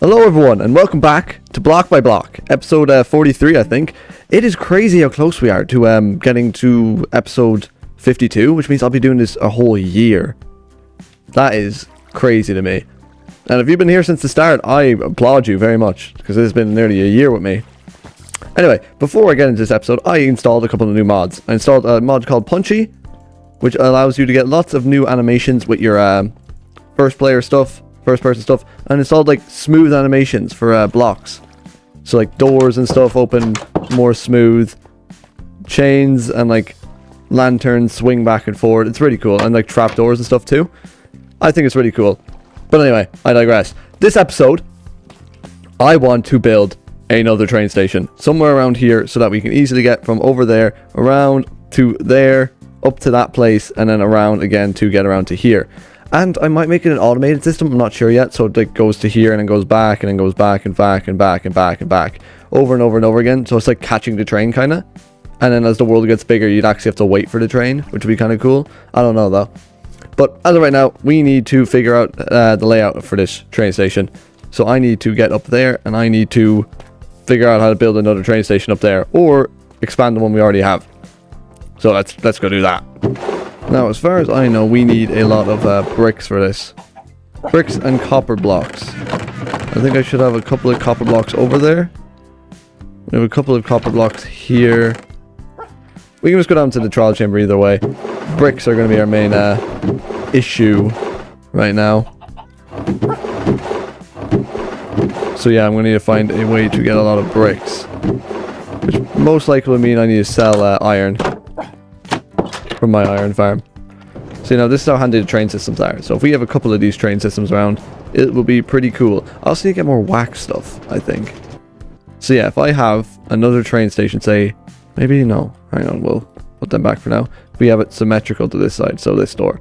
Hello everyone and welcome back to Block by Block, episode 43 I think. It is crazy how close we are to getting to episode 52, which means I'll be doing this a whole year. That is crazy to me. And if you've been here since the start, I applaud you very much, because it has been nearly a year with me. Anyway, before I get into this episode, I installed a couple of new mods. I installed a mod called Punchy, which allows you to get lots of new animations with your first person stuff, and installed like smooth animations for blocks. So like doors and stuff open more smooth, chains and like lanterns swing back and forward. It's really cool, and like trapdoors and stuff too. I think it's really cool. But anyway, I digress. This episode, I want to build another train station somewhere around here so that we can easily get from over there around to there, up to that place, and then around again to get around to here. And I might make it an automated system, I'm not sure yet, so it like goes to here and then goes back and then goes back and back and back and back and back over and over and over again. So it's like catching the train kind of. And then as the world gets bigger, you'd actually have to wait for the train, which would be kind of cool. I don't know though. But as of right now, we need to figure out the layout for this train station. So I need to get up there and I need to figure out how to build another train station up there or expand the one we already have. So let's go do that. Now, as far as I know, we need a lot of bricks for this. Bricks and copper blocks. I think I should have a couple of copper blocks over there. We have a couple of copper blocks here. We can just go down to the trial chamber either way. Bricks are going to be our main issue right now. So yeah, I'm going to need to find a way to get a lot of bricks. Which most likely would mean I need to sell iron from my iron farm. So now this is how handy the train systems are. So if we have a couple of these train systems around, it will be pretty cool. I also need to get more wax stuff, I think. So yeah, if I have another train station, say, maybe no, hang on, we'll put them back for now. We have it symmetrical to this side, so this door.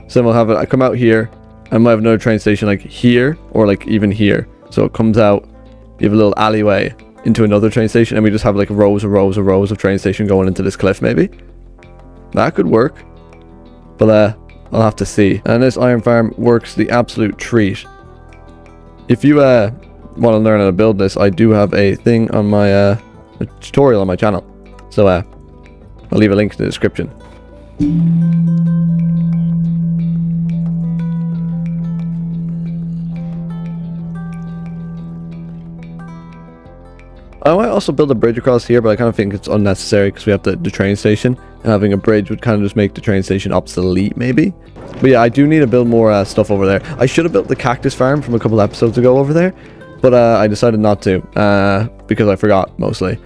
So then we'll have it, I come out here, and we'll have another train station like here, or like even here. So it comes out, you have a little alleyway into another train station, and we just have like rows and rows and rows of train station going into this cliff maybe. That could work, but I'll have to see. And this iron farm works the absolute treat. If you want to learn how to build this, I do have a thing on my a tutorial on my channel. So I'll leave a link in the description. I might also build a bridge across here, but I kind of think it's unnecessary because we have the train station, and having a bridge would kind of just make the train station obsolete maybe. But yeah, I do need to build more stuff over there. I should have built the cactus farm from a couple episodes ago over there, but I decided not to because I forgot mostly.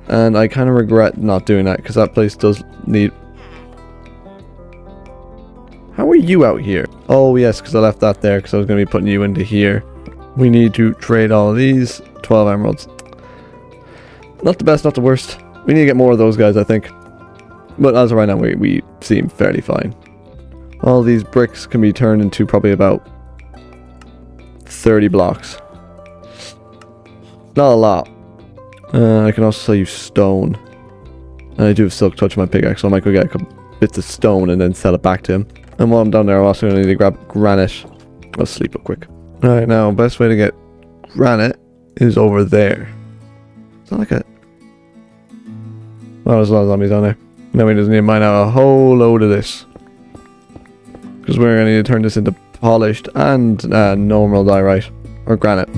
And I kind of regret not doing that because that place does need... How are you out here? Oh yes, because I left that there because I was going to be putting you into here. We need to trade all of these. 12 emeralds. Not the best, not the worst. We need to get more of those guys, I think. But as of right now, we seem fairly fine. All these bricks can be turned into probably about 30 blocks. Not a lot. I can also sell you stone. And I do have silk touch on my pickaxe, so I might go get a couple bits of stone and then sell it back to him. And while I'm down there, I'm also going to need to grab granite. I'll sleep up quick. Alright, now, best way to get granite is over there. It's not like a... Well, there's a lot of zombies down there. Now we just need to mine out a whole load of this. Because we're going to need to turn this into polished and normal diorite. Or granite.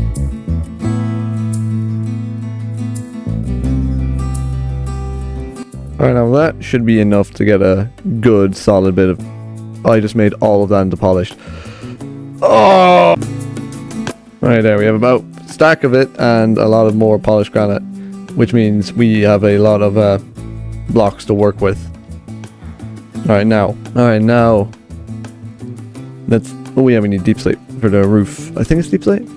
Alright, now that should be enough to get a good solid bit of... I just made all of that into polished. Oh! Alright, there we have about a stack of it and a lot of more polished granite. Which means we have a lot of blocks to work with. Alright now. Let's... Oh yeah, we need deep slate for the roof. I think it's deep slate?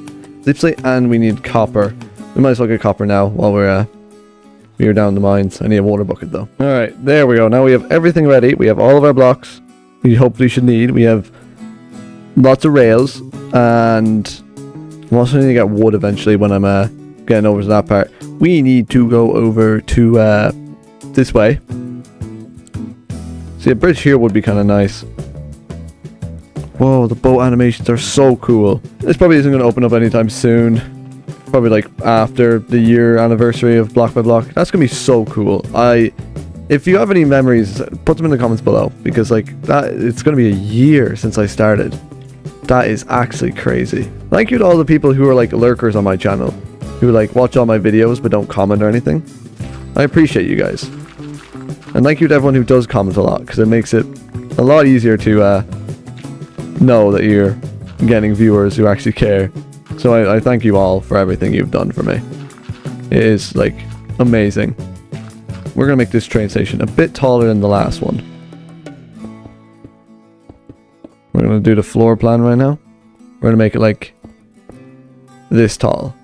Deep slate, and we need copper. We might as well get copper now while we're down the mines. I need a water bucket though. Alright, there we go. Now we have everything ready. We have all of our blocks we hopefully should need. We have lots of rails, and I'm also going to get wood eventually when I'm getting over to that part. We need to go over to this way. See, a bridge here would be kind of nice. Whoa, the boat animations are so cool. This probably isn't going to open up anytime soon. Probably like after the year anniversary of Block by Block. That's gonna be so cool. If you have any memories, put them in the comments below, because like that, it's gonna be a year since I started. That is actually crazy. Thank you to all the people who are like lurkers on my channel, who like watch all my videos but don't comment or anything. I appreciate you guys. And thank you to everyone who does comment a lot, because it makes it a lot easier to know that you're getting viewers who actually care. So I thank you all for everything you've done for me. It is like amazing. We're gonna make this train station a bit taller than the last one. We're gonna do the floor plan right now. We're gonna make it like this tall,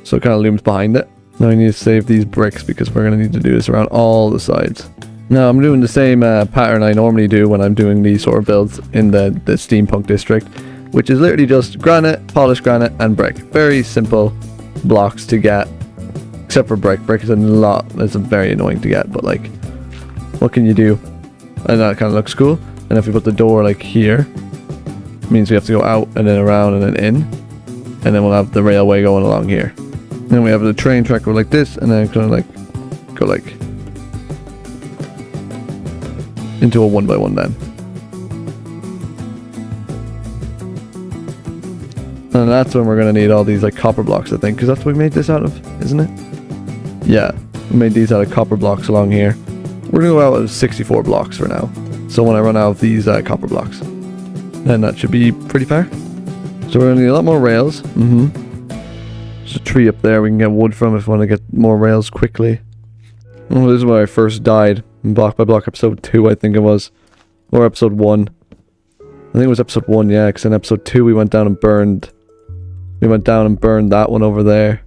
so it kind of looms behind it. Now I need to save these bricks because we're going to need to do this around all the sides. Now I'm doing the same pattern I normally do when I'm doing these sort of builds in the steampunk district, which is literally just granite, polished granite, and brick. Very simple blocks to get, except for brick. Brick is it's very annoying to get, but like, what can you do? And that kind of looks cool. And if we put the door like here, it means we have to go out and then around and then in, and then we'll have the railway going along here. Then we have the train track go like this, and then kind of like go like into a 1x1 then. And that's when we're gonna need all these like copper blocks, I think, because that's what we made this out of, isn't it? Yeah, we made these out of copper blocks along here. We're gonna go out with 64 blocks for now. So when I run out of these copper blocks, then that should be pretty fair. So we're gonna need a lot more rails. There's a tree up there we can get wood from if we want to get more rails quickly. Oh, this is where I first died in Block by Block episode 2, I think it was. Or episode 1. I think it was episode 1, yeah, because in episode 2 we went down and burned. We went down and burned that one over there.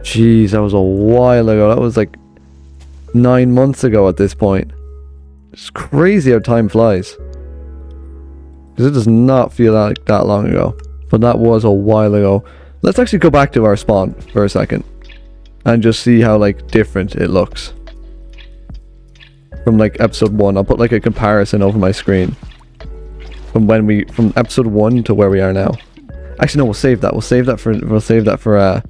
Jeez, that was a while ago. That was like 9 months ago at this point. It's crazy how time flies. Because it does not feel like that long ago. But that was a while ago. Let's actually go back to our spawn for a second and just see how like different it looks from like episode 1. I'll put like a comparison over my screen from episode 1 to where we are now. Actually no, we'll save that. We'll save that for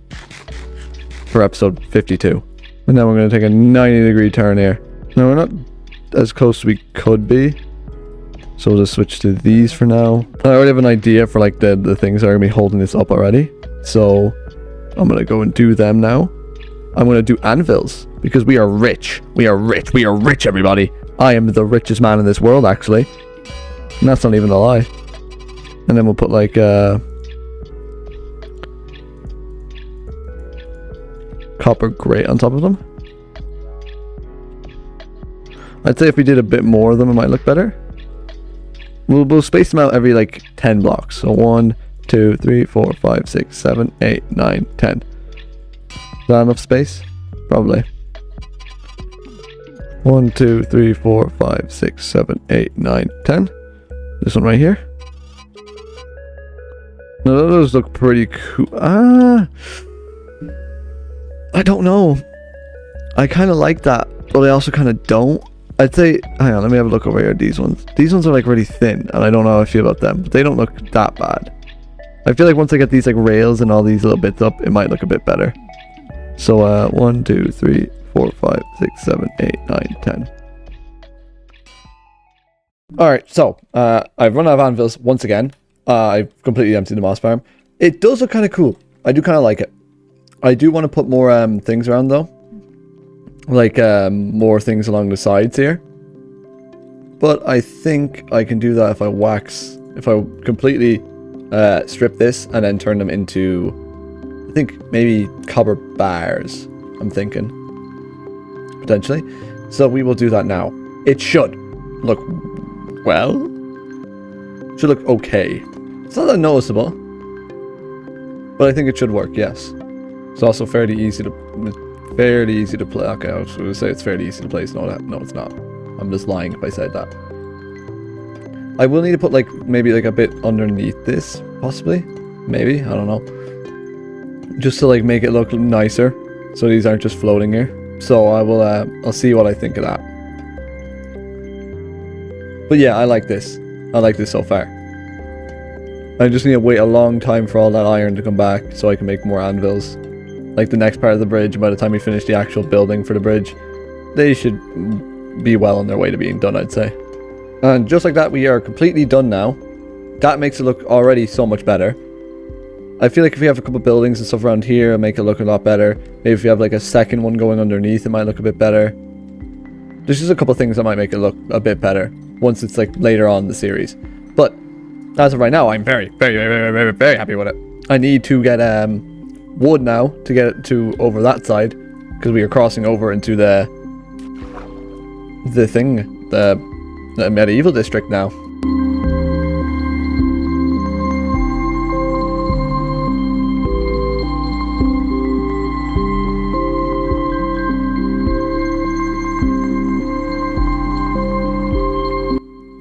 episode 52. And then we're going to take a 90-degree turn here. Now we're not as close as we could be, so we'll just switch to these for now. I already have an idea for like the things that are going to be holding this up already. So I'm going to go and do them now. I'm going to do anvils because we are rich. We are rich. We are rich, everybody. I am the richest man in this world, actually. And that's not even a lie. And then we'll put like copper grate on top of them. I'd say if we did a bit more of them, it might look better. We'll space them out every like 10 blocks. So 1, 2, 3, 4, 5, 6, 7, 8, 9, 10. Is that enough space? Probably. 1, 2, 3, 4, 5, 6, 7, 8, 9, 10. This one right here. Now those look pretty cool. I don't know. I kind of like that, but I also kind of don't. I'd say, hang on, let me have a look over here at these ones. These ones are like really thin, and I don't know how I feel about them, but they don't look that bad. I feel like once I get these like rails and all these little bits up, it might look a bit better. So 1, 2, 3, 4, 5, 6, 7, 8, 9, 10. Alright, so I've run out of anvils once again. I've completely emptied the moss farm. It does look kind of cool. I do kind of like it. I do want to put more things around though. Like more things along the sides here. But I think I can do that if I completely strip this and then turn them into, I think maybe copper bars, I'm thinking. Potentially. So we will do that now. It should look, well, should look okay. It's not that noticeable, but I think it should work, yes. It's also fairly easy to play. Okay, I was going to say it's fairly easy to place. No, it's not. I'm just lying if I said that. I will need to put like maybe like a bit underneath this, possibly. Maybe, I don't know. Just to like make it look nicer, so these aren't just floating here. So I will. I'll see what I think of that. But yeah, I like this. I like this so far. I just need to wait a long time for all that iron to come back so I can make more anvils. Like the next part of the bridge, by the time we finish the actual building for the bridge, they should be well on their way to being done, I'd say. And just like that, we are completely done now. That makes it look already so much better. I feel like if we have a couple buildings and stuff around here, it'll make it look a lot better. Maybe if we have like a second one going underneath, it might look a bit better. There's just a couple things that might make it look a bit better once it's like later on in the series. But as of right now, I'm very, very, very, very, very happy with it. I need to get wood now to get it to over that side, because we are crossing over into the medieval district now.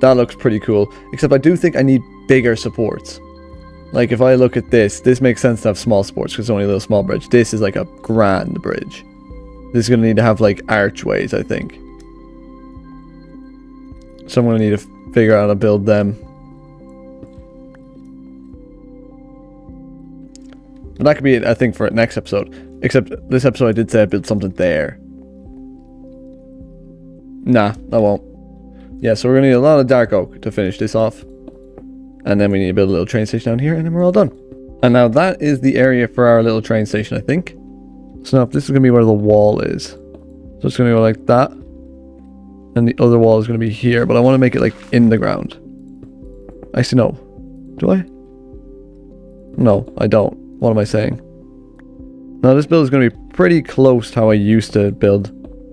That looks pretty cool, except I do think I need bigger supports. Like if I look at this makes sense to have small supports because it's only a little small bridge. This is like a grand bridge. This is going to need to have like archways, I think. So I'm going to need to figure out how to build them. But that could be, I think, for next episode. Except this episode I did say I built something there. Nah, I won't. Yeah, so we're going to need a lot of dark oak to finish this off. And then we need to build a little train station down here, and then we're all done. And now that is the area for our little train station, I think. So now this is going to be where the wall is. So it's going to go like that. And the other wall is going to be here, but I want to make it like in the ground. Actually, no. Do I? No, I don't. What am I saying? Now this build is going to be pretty close to how I used to build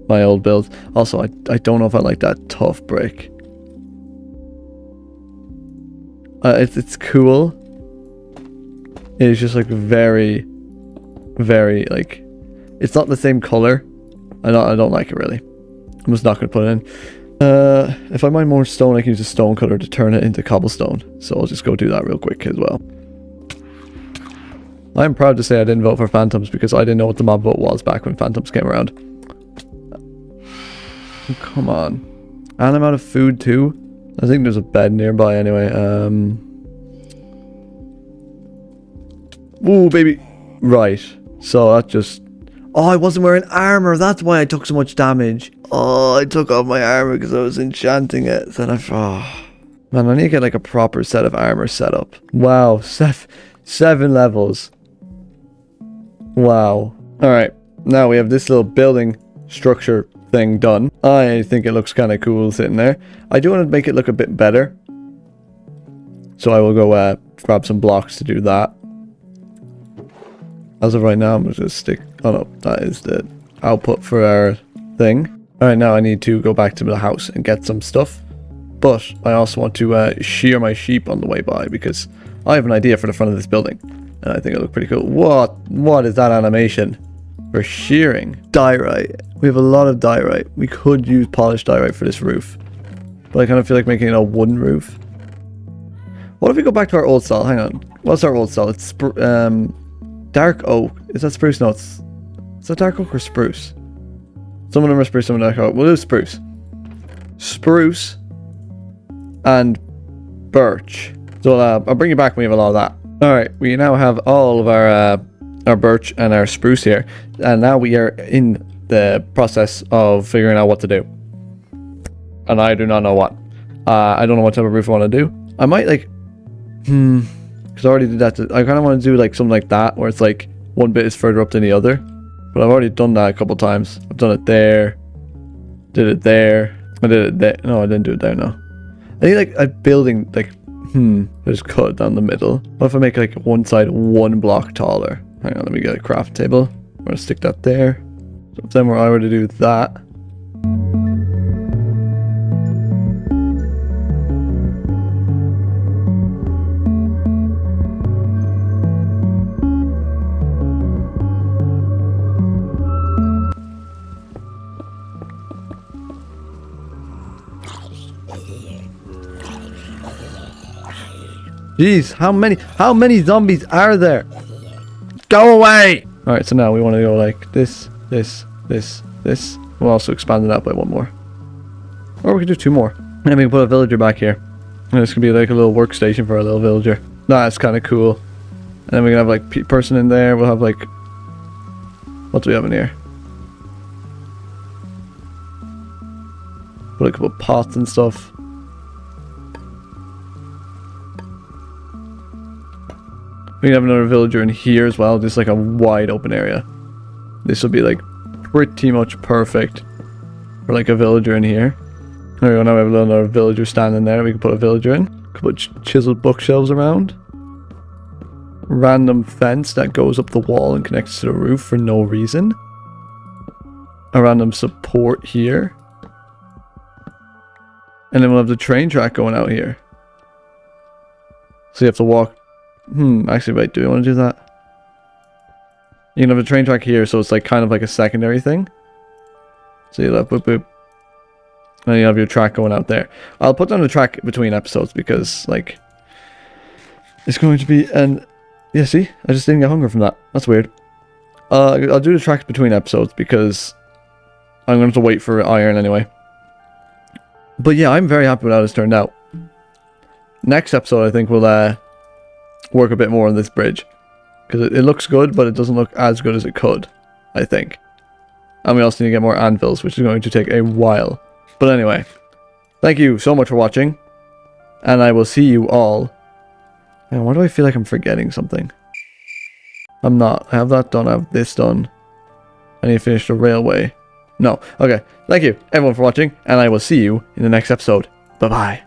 my old build. Also, I don't know if I like that tough brick. It's cool. It's just like very, very like, it's not the same color. I don't like it really. I'm just not gonna put it in. If I mine more stone, I can use a stone cutter to turn it into cobblestone. So I'll just go do that real quick as well. I'm proud to say I didn't vote for Phantoms because I didn't know what the mob vote was back when Phantoms came around. Oh, come on. And I'm out of food too. I think there's a bed nearby anyway. Ooh, baby. Right. So that just... Oh, I wasn't wearing armor. That's why I took so much damage. Oh, I took off my armor because I was enchanting it. Then oh. Man, I need to get like a proper set of armor set up. Wow. 7 levels. Wow. Alright. Now we have this little building structure thing done. I think it looks kind of cool sitting there. I do want to make it look a bit better. So I will go grab some blocks to do that. As of right now, I'm just going to stick... Oh no, that is the output for our thing. Alright, now I need to go back to the house and get some stuff. But I also want to shear my sheep on the way by because I have an idea for the front of this building. And I think it'll look pretty cool. What is that animation? For shearing. Diorite. We have a lot of diorite. We could use polished diorite for this roof. But I kind of feel like making it a wooden roof. What if we go back to our old style? Hang on. What's our old style? It's dark oak. Is that spruce? No, is that dark oak or spruce? Some of them are spruce, some of them are dark oak. We'll do spruce. Spruce and birch. So I'll bring you back when we have a lot of that. Alright, we now have all of our birch and our spruce here. And now we are in the process of figuring out what to do. And I do not know what. I don't know what type of roof I want to do. I might like... Because I already did that. I kind of want to do like something like that. Where it's like one bit is further up than the other. But I've already done that a couple times. I've done it there. Did it there. I did it there. No, I didn't do it there, no. I need like a building like... Just cut it down the middle. What if I make like one side 1 block taller? Hang on, let me get a craft table. I'm going to stick that there. So if then where I were to do that... Jeez, how many zombies are there? Go away! Alright, so now we want to go like this. We'll also expand it out by 1 more. Or we can do 2 more. And then we can put a villager back here. And this could be like a little workstation for a little villager. Nah, it's kind of cool. And then we can have like person in there. We'll have like, what do we have in here? Put a couple of pots and stuff. We can have another villager in here as well. Just like a wide open area. This will be like pretty much perfect for like a villager in here. There we go. Now we have another villager standing there. We can put a villager in. A couple of chiseled bookshelves around. Random fence that goes up the wall and connects to the roof for no reason. A random support here. And then we'll have the train track going out here. So you have to walk. Actually, wait, do we want to do that? You can have a train track here, so it's like kind of like a secondary thing. So you'll have boop boop. And you have your track going out there. I'll put down the track between episodes because, like, it's going to be an... Yeah, see? I just didn't get hunger from that. That's weird. I'll do the track between episodes because I'm going to have to wait for iron anyway. But yeah, I'm very happy with how this turned out. Next episode, I think we'll work a bit more on this bridge. Because it looks good, but it doesn't look as good as it could, I think. And we also need to get more anvils, which is going to take a while. But anyway, thank you so much for watching. And I will see you all. Man, why do I feel like I'm forgetting something? I'm not. I have that done. I have this done. I need to finish the railway. No. Okay. Thank you, everyone, for watching. And I will see you in the next episode. Bye-bye.